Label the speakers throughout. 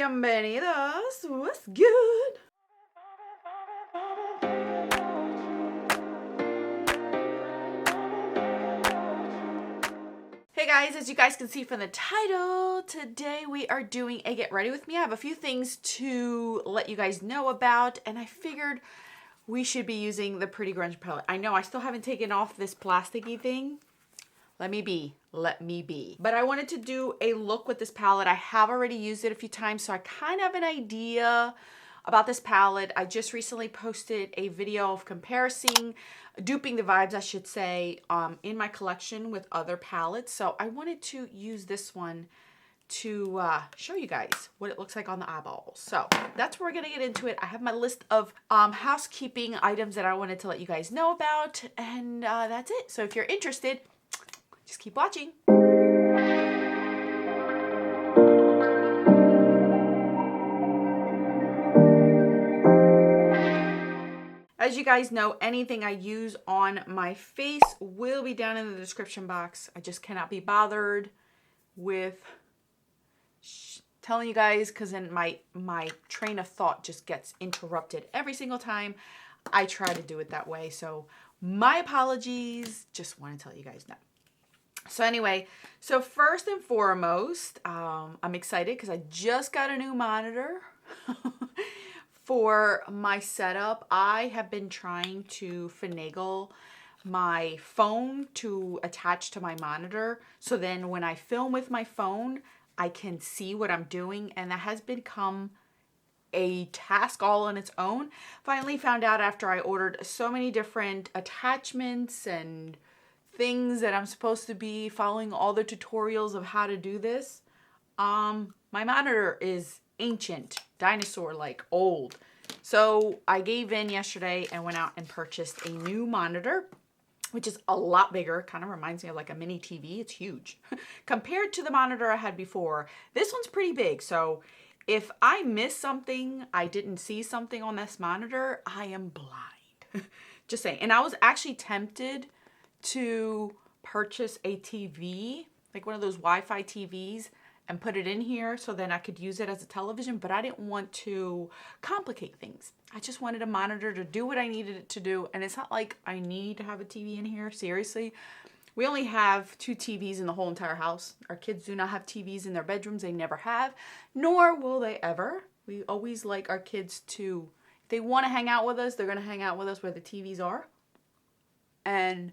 Speaker 1: bienvenidos. What's good? Hey guys, as you guys can see from the title, today we are doing a get ready with me. I have a few things to let you guys know about, and I figured we should be using the Pretty Grunge palette. I know I still haven't taken off this plasticky thing. Let me be. But I wanted to do a look with this palette. I have already used it a few times, so I kind of have an idea about this palette. I just recently posted a video of duping the vibes, I should say, in my collection with other palettes. So I wanted to use this one to show you guys what it looks like on the eyeballs. So that's where we're gonna get into it. I have my list of housekeeping items that I wanted to let you guys know about, and that's it. So if you're interested, just keep watching. As you guys know, anything I use on my face will be down in the description box. I just cannot be bothered with telling you guys, because then my train of thought just gets interrupted every single time I try to do it that way. So my apologies. Just want to tell you guys that. So anyway, so first and foremost, I'm excited because I just got a new monitor for my setup. I have been trying to finagle my phone to attach to my monitor, so then when I film with my phone, I can see what I'm doing, and that has become a task all on its own. Finally found out after I ordered so many different attachments and things that I'm supposed to be following all the tutorials of how to do this. My monitor is ancient, dinosaur-like, old. So I gave in yesterday and went out and purchased a new monitor, which is a lot bigger. Kind of reminds me of like a mini TV. It's huge. Compared to the monitor I had before, this one's pretty big. So if I miss something, I didn't see something on this monitor, I am blind. Just saying. And I was actually tempted to purchase a TV, like one of those Wi-Fi TVs, and put it in here so then I could use it as a television, but I didn't want to complicate things. I just wanted a monitor to do what I needed it to do, and it's not like I need to have a TV in here, seriously. We only have 2 TVs in the whole entire house. Our kids do not have TVs in their bedrooms. They never have, nor will they ever. We always like our kids to, if they want to hang out with us, they're going to hang out with us where the TVs are. And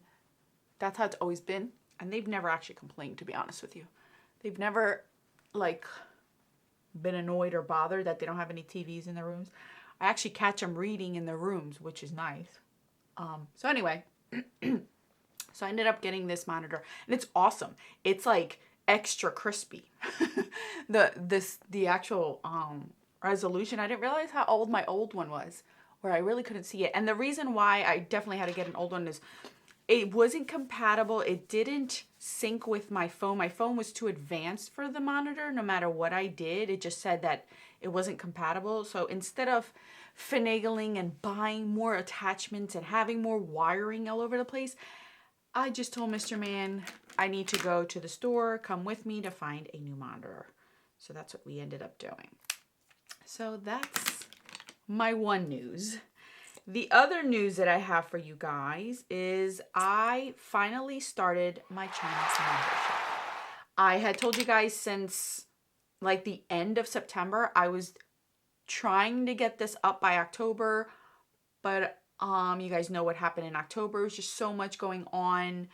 Speaker 1: that's how it's always been. And they've never actually complained, to be honest with you. They've never, like, been annoyed or bothered that they don't have any TVs in their rooms. I actually catch them reading in their rooms, which is nice. So anyway, so I ended up getting this monitor, and it's awesome. It's like extra crispy. the actual resolution, I didn't realize how old my old one was, where I really couldn't see it. And the reason why I definitely had to get an old one is it wasn't compatible. It didn't sync with my phone. My phone was too advanced for the monitor. No matter what I did, it just said that it wasn't compatible. So instead of finagling and buying more attachments and having more wiring all over the place, I just told Mr. Man I need to go to the store, come with me to find a new monitor. So that's what we ended up doing. So that's my one news. The other news that I have for you guys is I finally started my Chinese membership. I had told you guys since like the end of September, I was trying to get this up by October, but you guys know what happened in October. It was just so much going on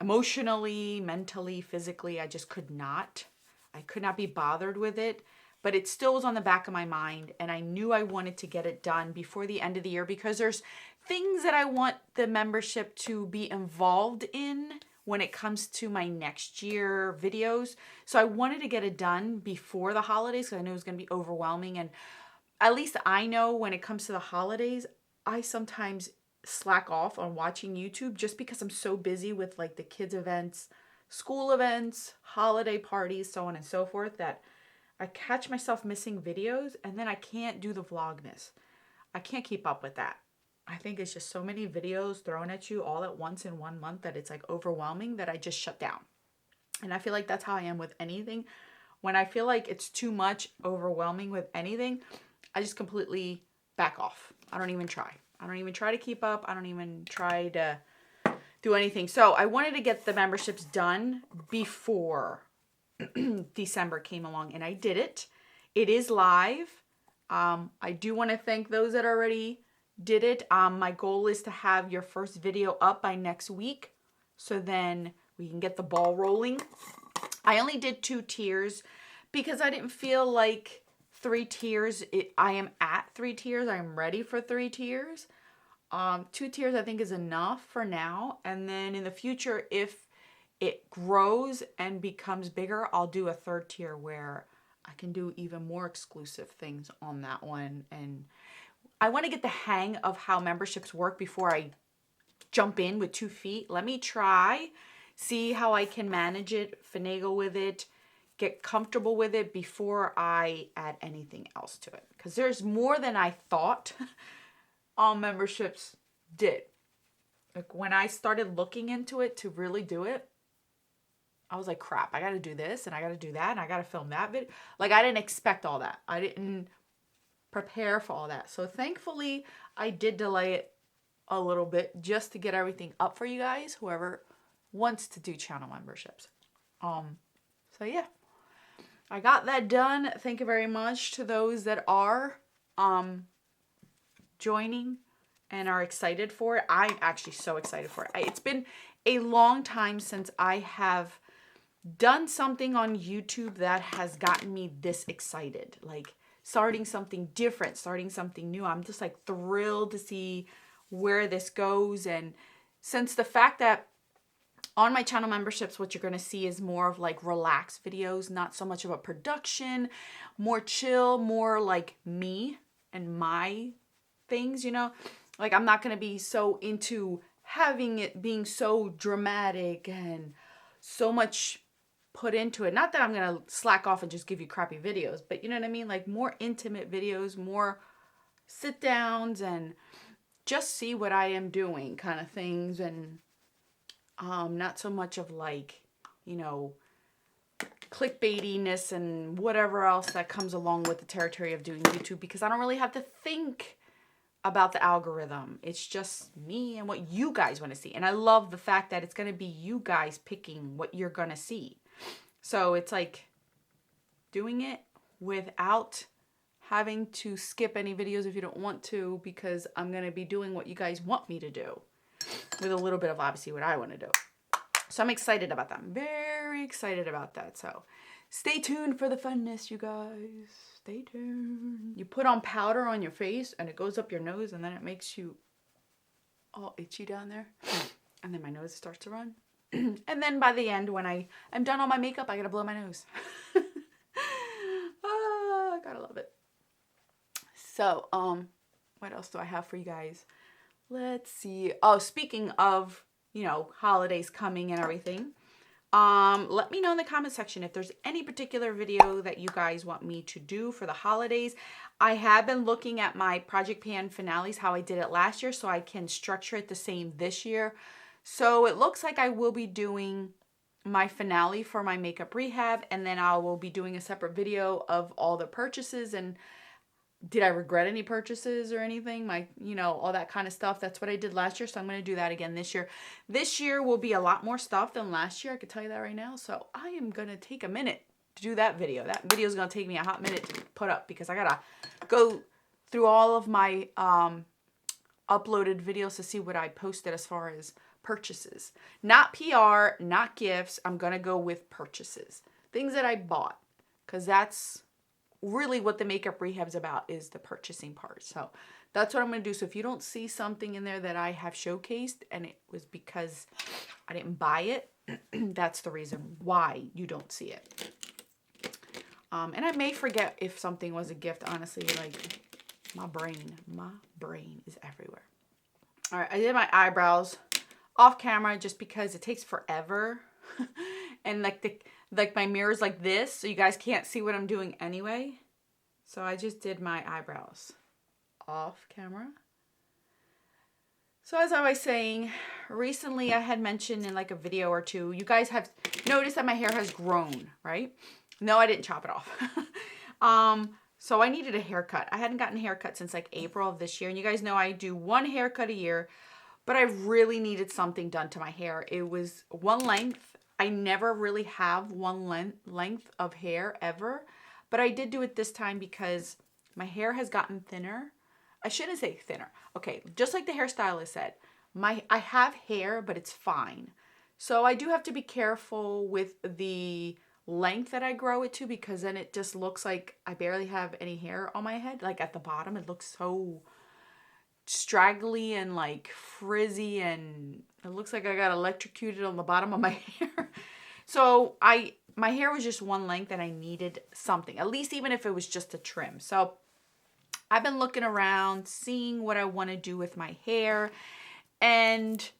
Speaker 1: emotionally, mentally, physically. I just could not. I could not be bothered with it. But it still was on the back of my mind, and I knew I wanted to get it done before the end of the year because there's things that I want the membership to be involved in when it comes to my next year videos. So I wanted to get it done before the holidays because I knew it was going to be overwhelming. And at least I know when it comes to the holidays, I sometimes slack off on watching YouTube just because I'm so busy with like the kids' events, school events, holiday parties, so on and so forth, that I catch myself missing videos, and then I can't do the vlogmas. I can't keep up with that. I think it's just so many videos thrown at you all at once in 1 month that it's like overwhelming that I just shut down. And I feel like that's how I am with anything When I feel like it's too much overwhelming with anything, I just completely back off. I don't even try. I don't even try to keep up. I don't even try to do anything. So I wanted to get the memberships done before December came along, and I did it. It is live. I do want to thank those that already did it. My goal is to have your first video up by next week, so then we can get the ball rolling. I only did 2 tiers because I didn't feel like 3 tiers. I am at 3 tiers. I'm ready for 3 tiers. 2 tiers I think is enough for now. And then in the future, if it grows and becomes bigger, I'll do a 3rd tier where I can do even more exclusive things on that one. And I want to get the hang of how memberships work before I jump in with 2 feet. Let me try, see how I can manage it, finagle with it, get comfortable with it before I add anything else to it. Because there's more than I thought all memberships did. Like when I started looking into it to really do it, I was like, crap, I got to do this and I got to do that and I got to film that video. Like I didn't expect all that. I didn't prepare for all that. So thankfully I did delay it a little bit just to get everything up for you guys, whoever wants to do channel memberships. So yeah, I got that done. Thank you very much to those that are joining and are excited for it. I'm actually so excited for it. It's been a long time since I have done something on YouTube that has gotten me this excited. Like starting something different, starting something new. I'm just like thrilled to see where this goes. And since the fact that on my channel memberships, what you're going to see is more of like relaxed videos, not so much of a production, more chill, more like me and my things, you know, like I'm not going to be so into having it being so dramatic and so much put into it. Not that I'm going to slack off and just give you crappy videos, but you know what I mean? Like more intimate videos, more sit downs and just see what I am doing kind of things. And not so much of like, you know, clickbaitiness and whatever else that comes along with the territory of doing YouTube, because I don't really have to think about the algorithm. It's just me and what you guys want to see. And I love the fact that it's going to be you guys picking what you're going to see. So it's like doing it without having to skip any videos if you don't want to, because I'm going to be doing what you guys want me to do with a little bit of obviously what I want to do. So I'm excited about that. I'm very excited about that. So stay tuned for the funness, you guys. Stay tuned. You put on powder on your face and it goes up your nose and then it makes you all itchy down there. And then my nose starts to run. And then by the end, when I'm done all my makeup, I gotta blow my nose. I gotta love it. So, what else do I have for you guys? Let's see. Oh, speaking of, you know, holidays coming and everything. Let me know in the comment section if there's any particular video that you guys want me to do for the holidays. I have been looking at my Project Pan finales, how I did it last year, so I can structure it the same this year. So it looks like I will be doing my finale for my makeup rehab, and then I will be doing a separate video of all the purchases and did I regret any purchases or anything? My, you know, all that kind of stuff. That's what I did last year. So I'm going to do that again this year. This year will be a lot more stuff than last year. I can tell you that right now. So I am going to take a minute to do that video. That video is going to take me a hot minute to put up because I got to go through all of my uploaded videos to see what I posted as far as purchases. Not PR, not gifts. I'm going to go with purchases. Things that I bought, because that's really what the makeup rehab is about, is the purchasing part. So that's what I'm going to do. So if you don't see something in there that I have showcased and it was because I didn't buy it, that's the reason why you don't see it. And I may forget if something was a gift, honestly. Like my brain is everywhere. All right, I did my eyebrows off camera just because it takes forever. And like my mirror's like this, so you guys can't see what I'm doing anyway. So I just did my eyebrows off camera. So as I was saying, recently I had mentioned in like a video or two, you guys have noticed that my hair has grown, right? No, I didn't chop it off. So I needed a haircut. I hadn't gotten a haircut since like April of this year. And you guys know I do one haircut a year, but I really needed something done to my hair. It was one length. I never really have one length of hair ever, but I did do it this time because my hair has gotten thinner. I shouldn't say thinner. Okay, just like the hairstylist said, I have hair, but it's fine. So I do have to be careful with the length that I grow it to, because then it just looks like I barely have any hair on my head. Like at the bottom, it looks so straggly and like frizzy, and it looks like I got electrocuted on the bottom of my hair. So my hair was just one length and I needed something, at least even if it was just a trim. So I've been looking around, seeing what I want to do with my hair, and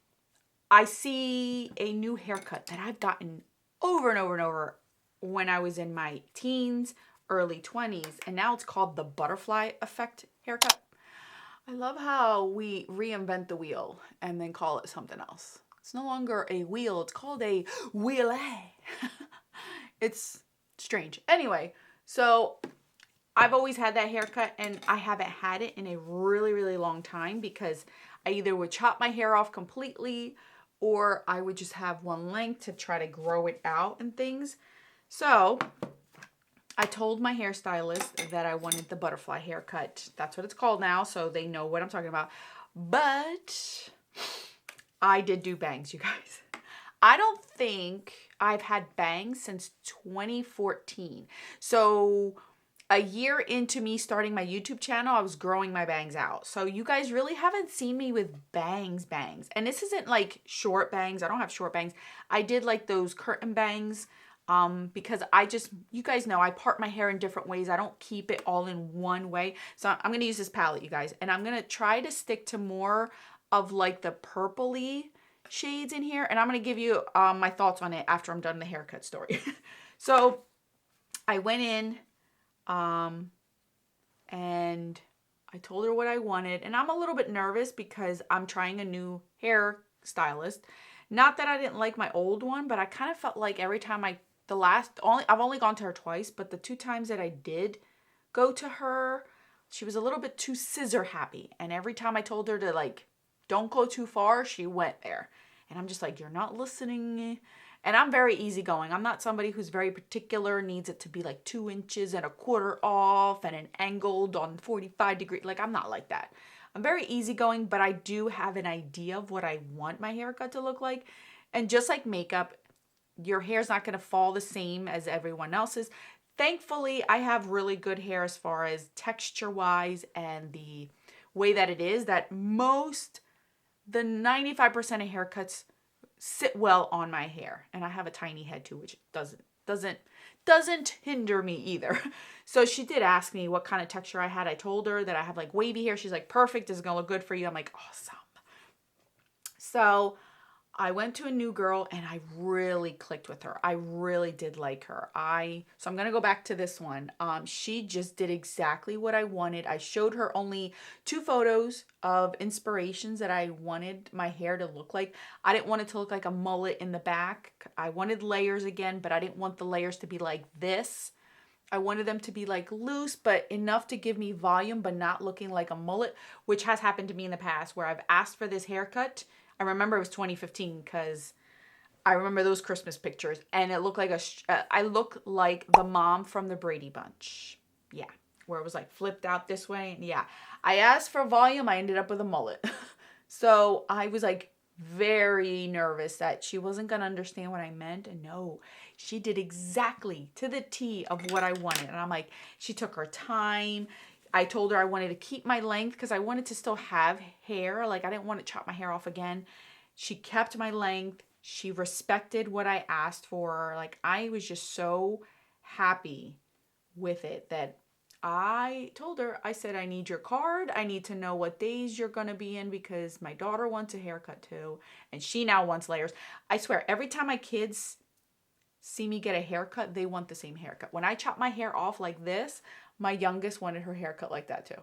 Speaker 1: I see a new haircut that I've gotten over and over and over when I was in my teens, early 20s, and now it's called the butterfly effect haircut. I love how we reinvent the wheel and then call it something else. It's no longer a wheel, it's called a wheelie. It's strange. Anyway, so I've always had that haircut and I haven't had it in a really, really long time because I either would chop my hair off completely or I would just have one length to try to grow it out and things. So I told my hairstylist that I wanted the butterfly haircut. That's what it's called now, so they know what I'm talking about. But I did do bangs, you guys. I don't think I've had bangs since 2014. So a year into me starting my YouTube channel, I was growing my bangs out. So you guys really haven't seen me with bangs. And this isn't like short bangs. I don't have short bangs. I did like those curtain bangs. Because you guys know I part my hair in different ways. I don't keep it all in one way. So I'm going to use this palette, you guys. And I'm going to try to stick to more of like the purpley shades in here. And I'm going to give you my thoughts on it after I'm done the haircut story. So I went in and I told her what I wanted. And I'm a little bit nervous because I'm trying a new hair stylist. Not that I didn't like my old one, but I kind of felt like every time I've only gone to her twice, but the 2 times that I did go to her, she was a little bit too scissor happy. And every time I told her to like, don't go too far, she went there. And I'm just like, you're not listening. And I'm very easygoing. I'm not somebody who's very particular, needs it to be like 2 inches and a quarter off and an angled on 45 degrees. Like, I'm not like that. I'm very easygoing, but I do have an idea of what I want my haircut to look like. And just like makeup, your hair's not going to fall the same as everyone else's. Thankfully, I have really good hair as far as texture-wise and the way that it is, that the 95% of haircuts sit well on my hair. And I have a tiny head too, which doesn't hinder me either. So she did ask me what kind of texture I had. I told her that I have like wavy hair. She's like, perfect. This is going to look good for you. I'm like, awesome. So I went to a new girl and I really clicked with her. I really did like her. So I'm going to go back to this one. She just did exactly what I wanted. I showed her only 2 photos of inspirations that I wanted my hair to look like. I didn't want it to look like a mullet in the back. I wanted layers again, but I didn't want the layers to be like this. I wanted them to be like loose, but enough to give me volume, but not looking like a mullet, which has happened to me in the past where I've asked for this haircut. I remember it was 2015 because I remember those Christmas pictures and it looked like I look like the mom from the Brady Bunch. Yeah. Where it was like flipped out this way. And yeah, I asked for volume. I ended up with a mullet. So I was like very nervous that she wasn't going to understand what I meant. And no, she did exactly to the T of what I wanted. And I'm like, she took her time. I told her I wanted to keep my length because I wanted to still have hair. Like I didn't want to chop my hair off again. She kept my length. She respected what I asked for. Like I was just so happy with it that I told her, I said, I need your card. I need to know what days you're going to be in because my daughter wants a haircut too. And she now wants layers. I swear, every time my kids see me get a haircut, they want the same haircut. When I chop my hair off like this, my youngest wanted her haircut like that too.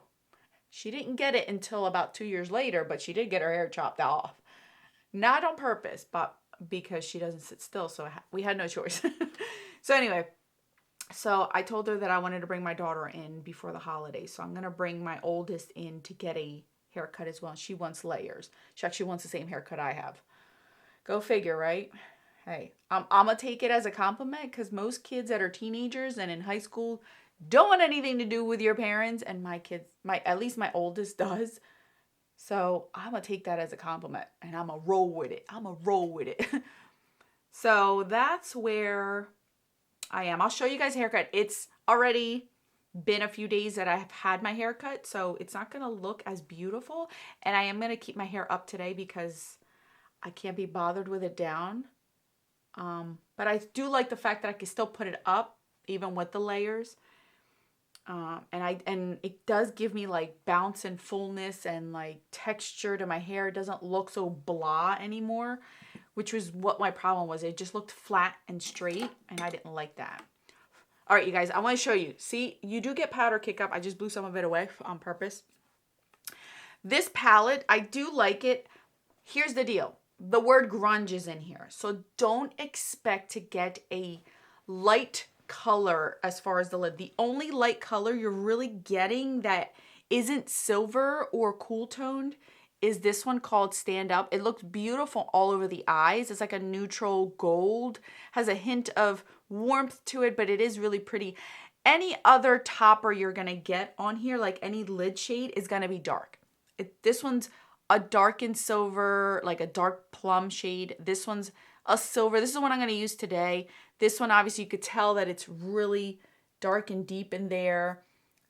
Speaker 1: She didn't get it until about 2 years later, but she did get her hair chopped off. Not on purpose, but because she doesn't sit still, so we had no choice. So anyway, So I told her that I wanted to bring my daughter in before the holidays. So I'm going to bring my oldest in to get a haircut as well. She wants layers. She actually wants the same haircut I have. Go figure, right? Hey, I'm going to take it as a compliment because most kids that are teenagers and in high school don't want anything to do with your parents. And my kids, at least my oldest does. So I'm going to take that as a compliment and I'm going to roll with it. I'm going to roll with it. So that's where I am. I'll show you guys a haircut. It's already been a few days that I have had my haircut, so it's not going to look as beautiful. And I am going to keep my hair up today because I can't be bothered with it down. But I do like the fact that I can still put it up even with the layers. And it does give me like bounce and fullness and like texture to my hair. It doesn't look so blah anymore, which was what my problem was. It just looked flat and straight, and I didn't like that. All right, you guys, I want to show you. See, you do get powder kick up. I just blew some of it away on purpose. This palette, I do like it. Here's the deal. The word grunge is in here, so don't expect to get a light color as far as the lid. The only light color you're really getting that isn't silver or cool toned is this one called Stand Up. It looks beautiful all over the eyes. It's like a neutral gold, has a hint of warmth to it, but it is really pretty. Any other topper you're gonna get on here, like any lid shade, is gonna be dark. This one's a darkened silver, like a dark plum shade. This one's a silver. This is the one I'm gonna use today. This one, obviously, you could tell that it's really dark and deep in there.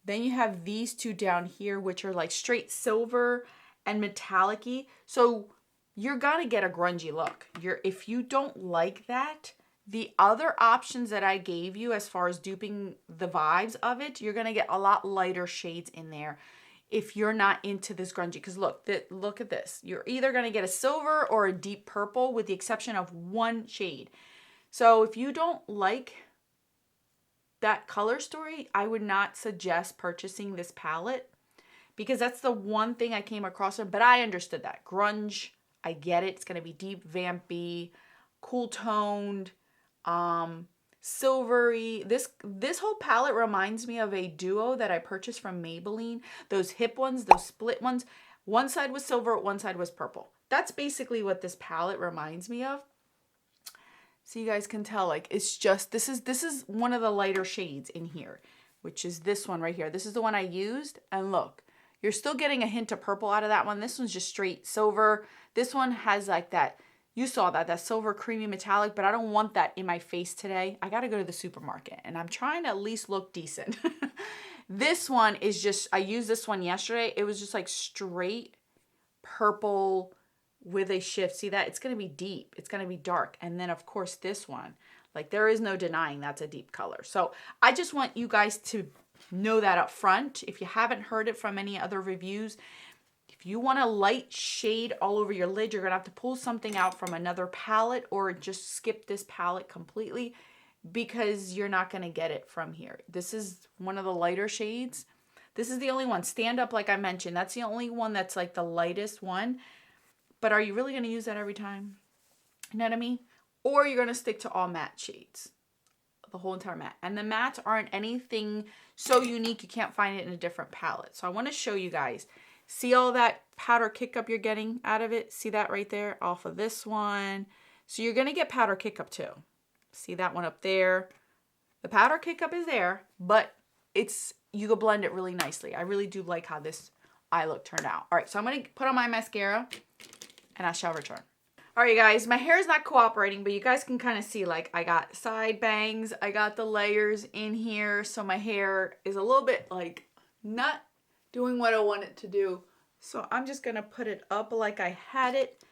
Speaker 1: Then you have these two down here, which are like straight silver and metallic-y. So you're gonna get a grungy look. If you don't like that, the other options that I gave you as far as duping the vibes of it, you're gonna get a lot lighter shades in there if you're not into this grungy. Because look at this. You're either gonna get a silver or a deep purple with the exception of one shade. So if you don't like that color story, I would not suggest purchasing this palette because that's the one thing I came across. But I understood that. Grunge, I get it. It's going to be deep, vampy, cool toned, silvery. This whole palette reminds me of a duo that I purchased from Maybelline. Those hip ones, those split ones. One side was silver, one side was purple. That's basically what this palette reminds me of. So you guys can tell, like, it's just, this is one of the lighter shades in here, which is this one right here. This is the one I used, and look, you're still getting a hint of purple out of that one. This one's just straight silver. This one has like that, you saw that silver creamy metallic, but I don't want that in my face today. I gotta go to the supermarket, and I'm trying to at least look decent. This one is just, I used this one yesterday. It was just like straight purple with a shift. See that? It's going to be deep. It's going to be dark. And then of course this one, like there is no denying that's a deep color. So I just want you guys to know that up front. If you haven't heard it from any other reviews, if you want a light shade all over your lid, you're going to have to pull something out from another palette or just skip this palette completely because you're not going to get it from here. This is one of the lighter shades. This is the only one. Stand Up, like I mentioned, that's the only one that's like the lightest one. But are you really going to use that every time? You know what I mean? Or you're going to stick to all matte shades. The whole entire matte. And the mattes aren't anything so unique you can't find it in a different palette. So I want to show you guys. See all that powder kick up you're getting out of it? See that right there? Off of this one. So you're going to get powder kick up too. See that one up there? The powder kick up is there, but you can blend it really nicely. I really do like how this eye look turned out. All right, so I'm going to put on my mascara and I shall return. All right, you guys, my hair is not cooperating, but you guys can kind of see, like, I got side bangs. I got the layers in here, so my hair is a little bit, like, not doing what I want it to do. So I'm just going to put it up like I had it,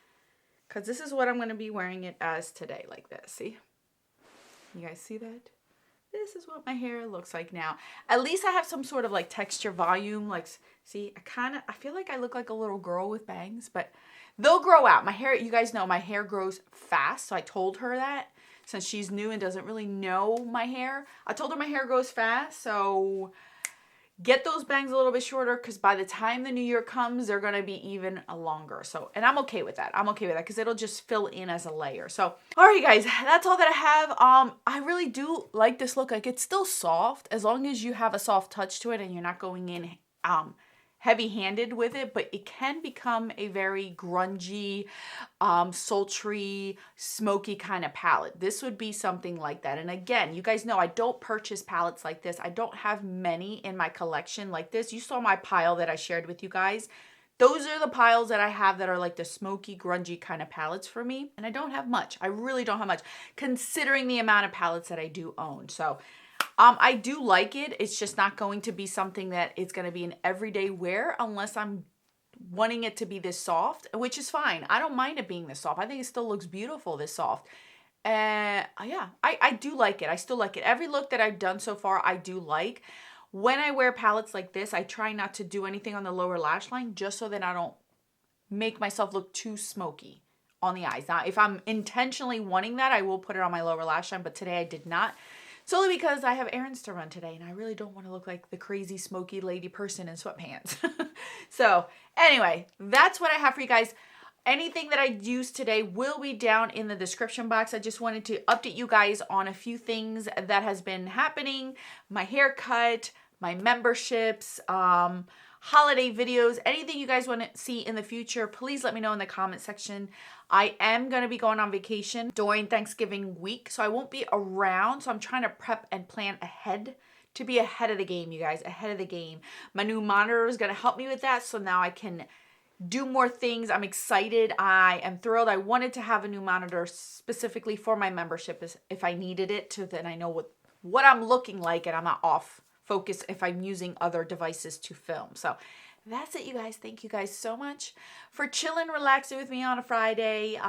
Speaker 1: because this is what I'm going to be wearing it as today, like this. See? You guys see that? This is what my hair looks like now. At least I have some sort of, like, texture, volume. Like, see, I feel like I look like a little girl with bangs, but they'll grow out. My hair, you guys know my hair grows fast. So I told her that since she's new and doesn't really know my hair. I told her my hair grows fast. So get those bangs a little bit shorter, because by the time the new year comes, they're going to be even longer. So, and I'm okay with that. I'm okay with that because it'll just fill in as a layer. So, all right, guys, that's all that I have. I really do like this look. Like, it's still soft as long as you have a soft touch to it and you're not going in heavy-handed with it, but it can become a very grungy, sultry, smoky kind of palette. This would be something like that. And again, you guys know I don't purchase palettes like this. I don't have many in my collection like this. You saw my pile that I shared with you guys. Those are the piles that I have that are like the smoky, grungy kind of palettes for me. And I don't have much. I really don't have much, considering the amount of palettes that I do own. So I do like it. It's just not going to be something that it's going to be an everyday wear unless I'm wanting it to be this soft, which is fine. I don't mind it being this soft. I think it still looks beautiful this soft. Yeah, I do like it. I still like it. Every look that I've done so far, I do like. When I wear palettes like this, I try not to do anything on the lower lash line just so that I don't make myself look too smoky on the eyes. Now, if I'm intentionally wanting that, I will put it on my lower lash line, but today I did not. Solely because I have errands to run today and I really don't want to look like the crazy smoky lady person in sweatpants. So anyway, that's what I have for you guys. Anything that I used today will be down in the description box. I just wanted to update you guys on a few things that has been happening. My haircut, my memberships, holiday videos, anything you guys want to see in the future, please let me know in the comment section. I am going to be going on vacation during Thanksgiving week, so I won't be around. So I'm trying to prep and plan ahead to be ahead of the game, you guys, ahead of the game. My new monitor is going to help me with that, so now I can do more things. I'm excited. I am thrilled. I wanted to have a new monitor specifically for my membership if I needed it, to then I know what I'm looking like and I'm not off focus if I'm using other devices to film. So that's it, you guys. Thank you guys so much for chilling, relaxing with me on a Friday.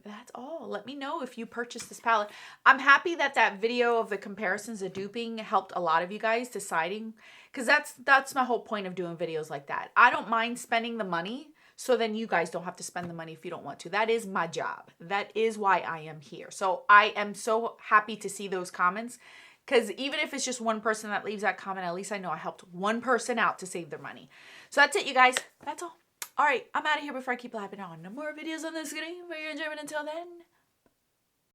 Speaker 1: That's all. Let me know if you purchased this palette. I'm happy that that video of the comparisons of duping helped a lot of you guys deciding, because that's my whole point of doing videos like that. I don't mind spending the money, so then you guys don't have to spend the money if you don't want to. That is my job. That is why I am here. So I am so happy to see those comments, because even if it's just one person that leaves that comment, at least I know I helped one person out to save their money. So that's it, you guys. That's all. All right, I'm out of here before I keep blabbing on. No more videos on the screen for your enjoyment. Until then,